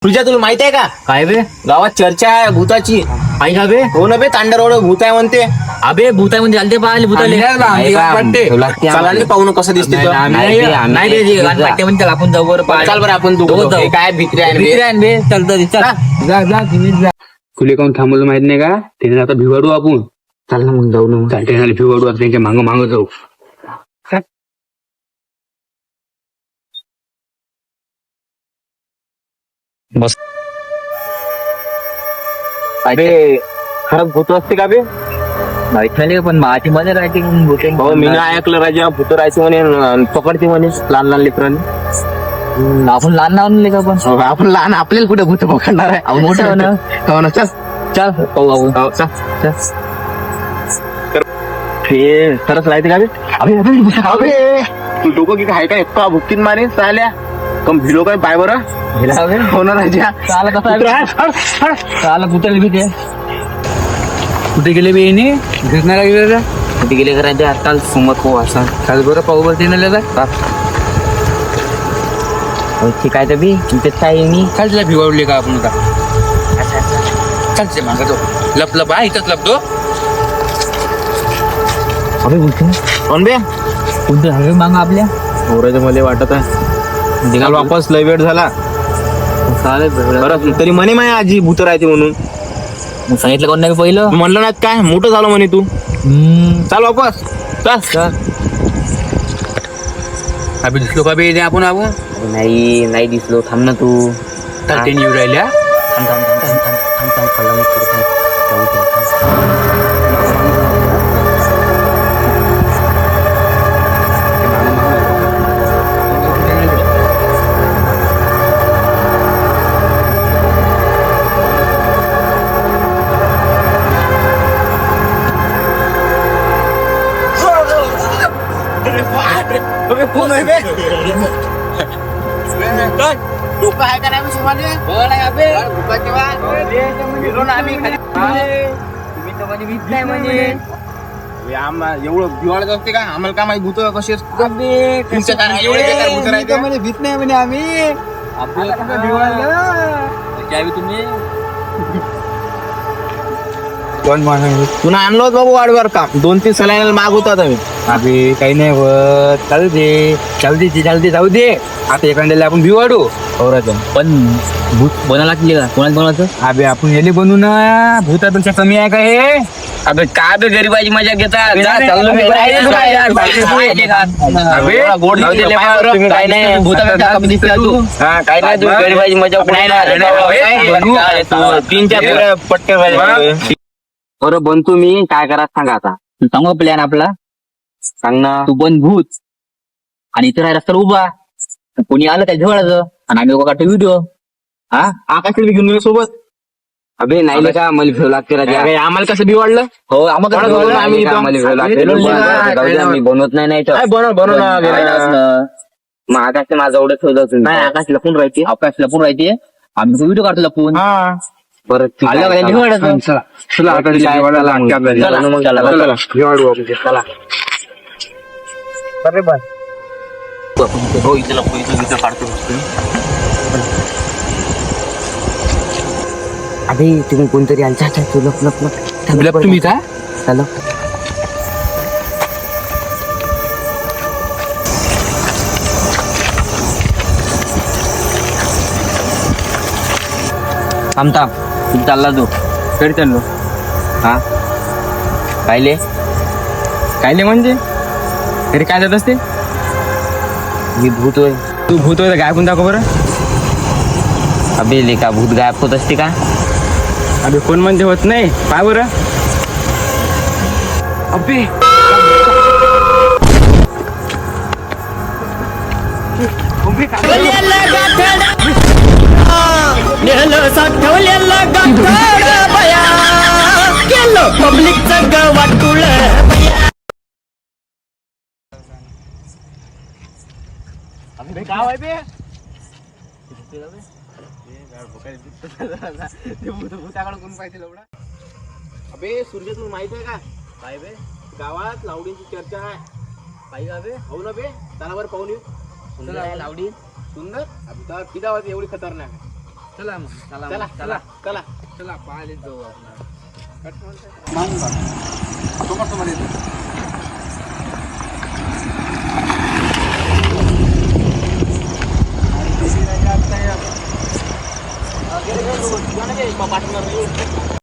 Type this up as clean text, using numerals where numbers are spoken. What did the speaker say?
तुझ्या तुला माहित आहे का काय बे? गावात चर्चा आहे भूताची. आई का बे? हो ना बे, तांडरवाड भूत आहे म्हणते. अबे भूत आहे म्हणजे चालते पाहिले भूताले. चला नाही पाहून कसं दिसते तर. नाही बे, जे गाणपट्टे म्हणते त्याला आपण जाऊ बरं पाहायला. चाल बरं आपण दोघं तू जाऊ. काय भित्री आहे भित्री बे. आहे ना बे, चालतं चल. जा जा तुम्ही जा. तुले कोण थांबवलं माहित नाही का? त्याने आता भिवाडू आपण. चाल ना मग जाऊ ना मग. चालते ना भिवाडू आता त्यांच्या मागं मागं जाऊ. बस. अरे खरंच भूत असते का बे? माहित नाही पण माझी मध्ये राहते भूते. हो मी नाही ऐकलं राजा भूत राहायचं म्हणे आणि पकडते म्हणे लहान लहान लेकरांनी. आपण लहान नाव का पण हो, आपण लहान आपल्याला कुठे भूत पकडणार आहे. आपण मोठं ना. हो ना चल. चल पाहू आपण. हो, चल. हे खरंच राहते का बे? अबे तू डोकं की आहे का इतका भुक्कीत मारे चाल्या कम भिलो काय पाय बरं. हो ना राजा. चाला कसा चाला भूताला भीती आहे. कुठे गेले बे येणे घरणारा गेले कुठे गेले करायचे आजकाल समोर हो असं. काल बरं पाहू बरं ते ठीक आहे तर बी तिथे काय मी खालच्या भिवावले का आपण का चालते मागं जाऊ. लप हा इथंच लपतो. अबे बोलतो कोण बे कोणतं हवे माग आपल्या नवऱ्याचं मला वाटत आहे निघाल वापस लय वेळ झाला. बरं तरी म्हणे माय आजी भूत राहते म्हणून. मग सांगितलं कोण नाही पहिलं म्हणलं ना काय मोठं झालं म्हणे तू. चाल वापस चल. अभि दिसलो का बे आपण नाही नाही दिसलो. थांब ना तू. ते येऊ राहिल्या. कोण आहे बे? डोकं आहे का नाही बे तुम्हाला? बरं आहे बे. डोकाची वाट. गेलो ना आम्ही खाली. तुम्ही तर म्हणे भीत नाही म्हणे. एवढं बिवाळत असते का आम्हाला काय माहिती भूत कशी असते. तुमच्या काय एवढे बेकार भूत राहते. भीत नाही म्हणे आम्ही आपल्याला भिवाळलं तुम्ही कोण म्हणून पुन्हा आणलो होत बाबू वाडवर काम 2-3 सलाईन माग होता आम्ही. अभि काही नाही होत. चालते जाऊ दे. आता एखाद्याला आपण भिवाडू पण भूत बनायला लागले का कोणाला बनवायचं. अबे आपण याले बनवू ना. भूतापेक्षा कमी आहे का हे. अबे काय बे गरीबाची मजा घेतात. काय नाही भूतापेक्षा कमी दिसला तू. काय नाही तू गरीबाची मजा 3-4 पटके. बरं बनतो मी काय करा सांगा आता. सांगू प्लॅन आपला. सांग ना. तू बन भूत आणि इथे राहिला रस्त्यावर उभा. कोणी आलं त्या जवळचं आणि आम्ही काढतो व्हिडिओ. आकाश घेऊन गेलो सोबत. अबे नाही का मला भेव लागते राजा. आम्हाला कसं बिवाडलं. हो आम्हाला आम्ही मी बनवत नाही तर बनव मग आकाश माझं एवढं ठेवलं तुम्ही. नाही आकाश लपून राहते. आकाश लपून राहते. आम्ही व्हिडिओ काढतो लपून. बरं आलं का त्यांनी निवडायचं. चला आता भिवाडाला चला अरे बाय. हो इथे लपू इथं काढतो. अबे तुम्ही कोणतरी आलचा तू लप तुम्ही काय चला. थांबता तू चालला जो तरी चाललो. हा कायले म्हणजे तरी काय जात असते. मी भूत होय. तू भूत होय गायब दाखव बरं. अबे लेका भूत गायब होत असते का. अबे कोण म्हणजे होत नाही पाय बरं. अबे पब्लिकचं वाटुळ अबे सूर्य तुला माहित आहे का काय बे गावात लावडीची चर्चा आहे. पाहिजे अबे हो ना बे चला बरं पाहून येऊ. सुंदर आहे लावडी. सुंदर आता किती आवाज एवढी खतरनाक आहे. चला मग चला चला मग, चला चला चला पाहिले जाऊ आपण समोर समोर येतो.